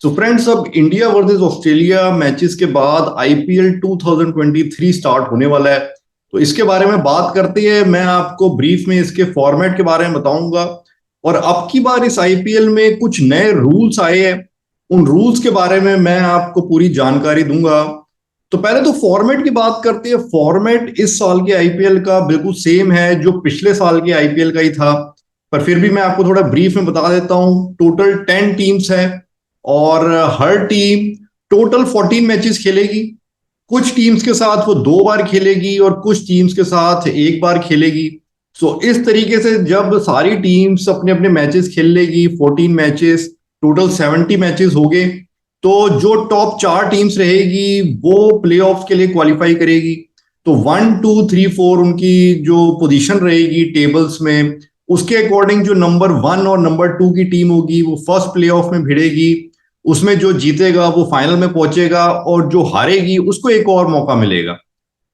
So friends, अब India versus Australia matches के बाद आईपीएल 2023 स्टार्ट होने वाला है। तो इसके बारे में बात करते हैं। मैं आपको ब्रीफ में इसके फॉर्मेट के बारे में बताऊंगा और अब की बार इस आईपीएल में कुछ नए रूल्स आए हैं। उन रूल्स के बारे में मैं आपको पूरी जानकारी दूंगा। तो पहले तो फॉर्मेट की बात करते हैं। फॉर्मेट इस साल के आईपीएल का बिल्कुल सेम है जो पिछले साल के आईपीएल का ही था, पर फिर भी मैं आपको थोड़ा ब्रीफ में बता देता हूं। टोटल 10 टीम्स है और हर टीम टोटल 14 मैचेस खेलेगी। कुछ टीम्स के साथ वो 2 बार खेलेगी और कुछ टीम्स के साथ 1 बार खेलेगी। सो इस तरीके से जब सारी टीम्स अपने अपने मैचेस खेल लेगी, 14 मैचेस, टोटल 70 मैचेस हो गए, तो जो टॉप 4 टीम्स रहेगी वो प्लेऑफ्स के लिए क्वालिफाई करेगी। तो 1, 2, 3, 4 उनकी जो पोजीशन रहेगी टेबल्स में, उसके अकॉर्डिंग जो नंबर 1 और नंबर 2 की टीम होगी वो फर्स्ट प्लेऑफ में भिड़ेगी। उसमें जो जीतेगा वो फाइनल में पहुंचेगा और जो हारेगी उसको एक और मौका मिलेगा।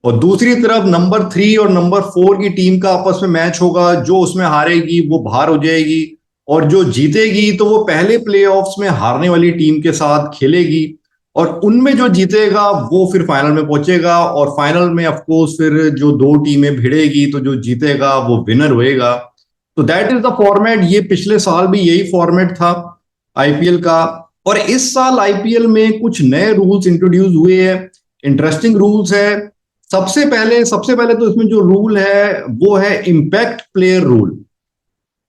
और दूसरी तरफ नंबर 3 और नंबर 4 की टीम का आपस में मैच होगा। जो उसमें हारेगी वो बाहर हो जाएगी और जो जीतेगी तो वो पहले प्लेऑफ्स में हारने वाली टीम के साथ खेलेगी और उनमें जो जीतेगा वो फिर फाइनल में पहुंचेगा और फाइनल में ऑफ कोर्स फिर जो 2 टीमें भिड़ेगी तो जो जीतेगा वो विनर होएगा। तो दैट इज द फॉर्मेट। ये पिछले साल भी यही फॉर्मेट था आईपीएल का। और इस साल आईपीएल में कुछ नए रूल्स इंट्रोड्यूस हुए हैं, इंटरेस्टिंग रूल्स है। सबसे पहले तो इसमें जो रूल है वो है इम्पैक्ट प्लेयर रूल।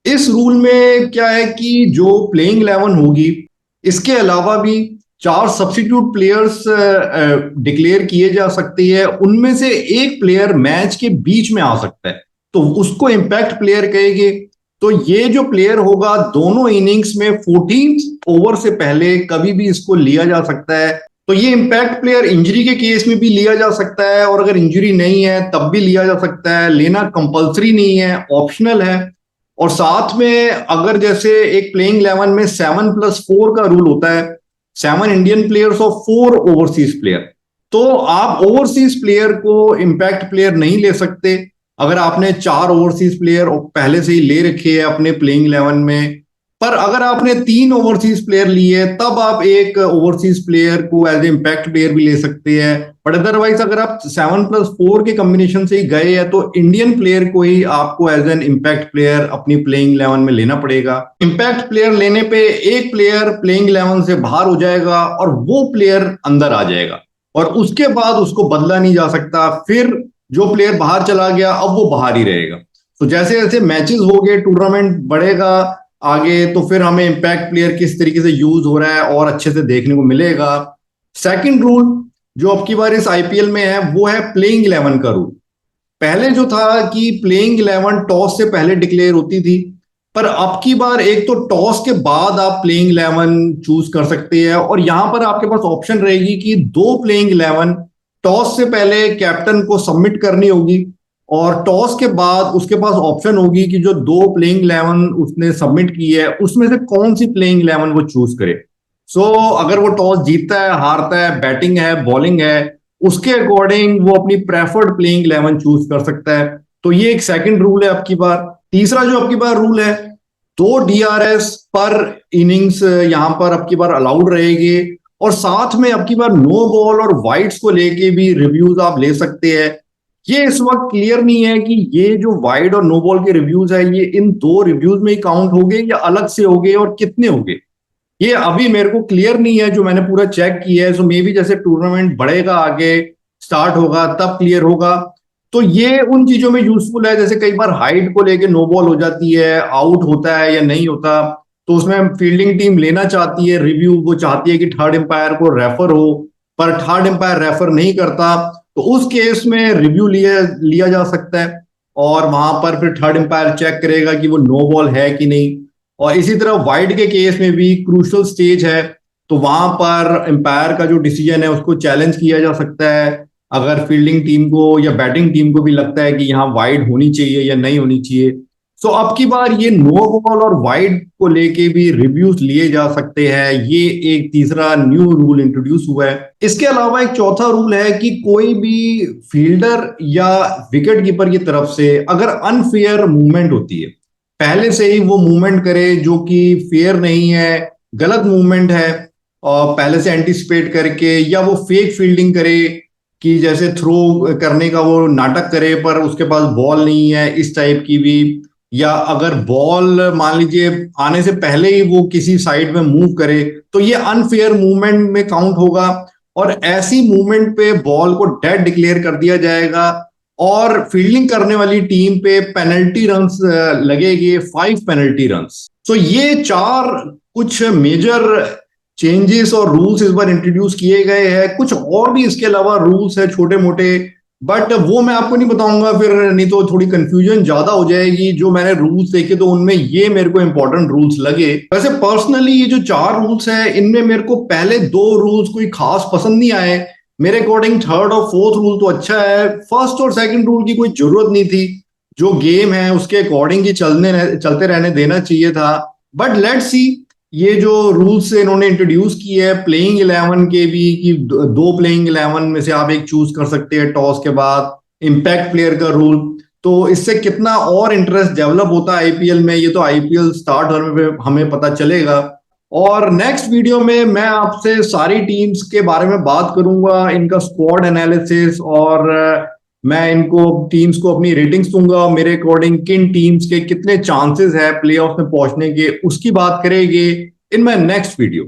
इस रूल में क्या है कि जो प्लेइंग 11 होगी, इसके अलावा भी 4 सब्स्टिट्यूट प्लेयर्स डिक्लेयर किए जा सकते हैं। उनमें से एक प्लेयर मैच के बीच में आ सकता है, तो उसको इम्पैक्ट प्लेयर कहेंगे। तो ये जो प्लेयर होगा दोनों इनिंग्स में 14 ओवर से पहले कभी भी इसको लिया जा सकता है। तो ये इम्पैक्ट प्लेयर इंजरी के केस में भी लिया जा सकता है और अगर इंजरी नहीं है तब भी लिया जा सकता है। लेना कंपलसरी नहीं है, ऑप्शनल है। और साथ में अगर जैसे एक प्लेइंग 11 में 7+4 का रूल होता है, 7 इंडियन प्लेयर्स और 4 ओवरसीज प्लेयर, तो आप ओवरसीज प्लेयर को इम्पैक्ट प्लेयर नहीं ले सकते। अगर आपने 4 ओवरसीज प्लेयर पहले से ही ले रखे हैं अपने प्लेइंग 11 में, पर अगर आपने 3 ओवरसीज प्लेयर लिए तब आप एक ओवरसीज प्लेयर को एज ए इम्पैक्ट प्लेयर भी ले सकते हैं। बट अदरवाइज अगर आप 7+4 के कॉम्बिनेशन से ही गए हैं तो इंडियन प्लेयर को ही आपको एज एन इम्पैक्ट प्लेयर अपनी प्लेइंग 11 में लेना पड़ेगा। इम्पैक्ट प्लेयर लेने पे एक प्लेयर प्लेइंग 11 से बाहर हो जाएगा और वो प्लेयर अंदर आ जाएगा और उसके बाद उसको बदला नहीं जा सकता। फिर जो प्लेयर बाहर चला गया अब वो बाहर ही रहेगा। तो जैसे जैसे मैचेस हो गए, टूर्नामेंट बढ़ेगा आगे, तो फिर हमें इम्पैक्ट प्लेयर किस तरीके से यूज हो रहा है और अच्छे से देखने को मिलेगा। सेकंड रूल जो अब की बार इस आईपीएल में है वो है प्लेइंग 11 का रूल। पहले जो था कि प्लेइंग 11 टॉस से पहले डिक्लेयर होती थी, पर अब की बार एक तो टॉस के बाद आप प्लेइंग 11 चूज कर सकते हैं और यहां पर आपके पास ऑप्शन रहेगी कि 2 प्लेइंग 11 टॉस से पहले कैप्टन को सबमिट करनी होगी और टॉस के बाद उसके पास ऑप्शन होगी कि जो 2 प्लेइंग 11 उसने सबमिट की है उसमें से कौन सी प्लेइंग 11 वो चूज करे। अगर वो टॉस जीतता है, हारता है, बैटिंग है, बॉलिंग है, उसके अकॉर्डिंग वो अपनी प्रेफर्ड प्लेइंग 11 चूज कर सकता है। तो ये एक सेकंड रूल है आपकी बार। तीसरा जो आपकी बार रूल है, 2 डीआरएस पर इनिंग्स यहां पर आपकी बार अलाउड रहेंगे और साथ में आपकी बार नो बॉल और वाइड्स को लेके भी रिव्यूज आप ले सकते हैं। ये इस वक्त क्लियर नहीं है कि ये जो वाइड और नो बॉल के रिव्यूज है ये इन 2 रिव्यूज में ही काउंट होंगे या अलग से होंगे और कितने होंगे, ये अभी मेरे को क्लियर नहीं है। जो मैंने पूरा चेक किया है, सो मे बी जैसे टूर्नामेंट बढ़ेगा, आगे स्टार्ट होगा तब क्लियर होगा। तो ये उन चीजों में यूजफुल है, जैसे कई बार हाइट को लेके नो बॉल हो जाती है, आउट होता है या नहीं होता, तो उसमें फील्डिंग टीम लेना चाहती है रिव्यू, वो चाहती है कि थर्ड एम्पायर को रेफर हो, पर थर्ड एम्पायर रेफर नहीं करता, तो उस केस में रिव्यू लिया लिया जा सकता है और वहां पर फिर थर्ड एम्पायर चेक करेगा कि वो नो बॉल है कि नहीं। और इसी तरह वाइड के केस में भी क्रूशल स्टेज है, तो वहां पर एम्पायर का जो डिसीजन है उसको चैलेंज किया जा सकता है अगर फील्डिंग टीम को या बैटिंग टीम को भी लगता है कि यहाँ वाइड होनी चाहिए या नहीं होनी चाहिए। अब की बार ये नो बॉल और वाइड को लेके भी रिव्यूज लिए जा सकते हैं। ये एक तीसरा न्यू रूल इंट्रोड्यूस हुआ है। इसके अलावा एक चौथा रूल है कि कोई भी फील्डर या विकेट कीपर की तरफ से अगर अनफेयर मूवमेंट होती है, पहले से ही वो मूवमेंट करे जो कि फेयर नहीं है, गलत मूवमेंट है, पहले से एंटिसिपेट करके, या वो फेक फील्डिंग करे कि जैसे थ्रो करने का वो नाटक करे पर उसके पास बॉल नहीं है, इस टाइप की भी। या अगर बॉल मान लीजिए आने से पहले ही वो किसी साइड में मूव करे, तो ये अनफेयर मूवमेंट में काउंट होगा, और ऐसी मूवमेंट पे बॉल को डेड डिक्लेयर कर दिया जाएगा, और फील्डिंग करने वाली टीम पे पेनल्टी रन्स लगेंगे, 5 पेनल्टी रन्स। तो ये 4 कुछ मेजर चेंजेस और रूल्स इस बार इंट्रोड्यूस किए गए हैं। कुछ और भी इसके अलावा रूल्स है छोटे मोटे, बट वो मैं आपको नहीं बताऊंगा, फिर नहीं तो थोड़ी कंफ्यूजन ज्यादा हो जाएगी। जो मैंने रूल्स देखे तो उनमें ये मेरे को इंपॉर्टेंट रूल्स लगे। वैसे पर्सनली ये जो 4 रूल्स है, इनमें मेरे को पहले 2 रूल्स कोई खास पसंद नहीं आए। मेरे अकॉर्डिंग थर्ड और फोर्थ रूल तो अच्छा है, फर्स्ट और सेकंड रूल की कोई जरूरत नहीं थी। जो गेम है उसके अकॉर्डिंग ही चलते रहने देना चाहिए था। बट लेट्स सी, ये जो रूल्स इन्होंने इंट्रोड्यूस किए हैं प्लेइंग 11 के भी, कि 2 प्लेइंग 11 में से आप एक चूज कर सकते हैं टॉस के बाद, इम्पैक्ट प्लेयर का रूल, तो इससे कितना और इंटरेस्ट डेवलप होता है आईपीएल में, ये तो आईपीएल स्टार्ट होने पे हमें पता चलेगा। और नेक्स्ट वीडियो में मैं आपसे सारी टीम्स के बारे में बात करूंगा, इनका स्क्वाड एनालिसिस, और मैं इनको टीम्स को अपनी रेटिंग्स दूंगा, मेरे अकॉर्डिंग किन टीम्स के कितने चांसेस है प्लेऑफ में पहुंचने के, उसकी बात करेंगे इन माय नेक्स्ट वीडियो।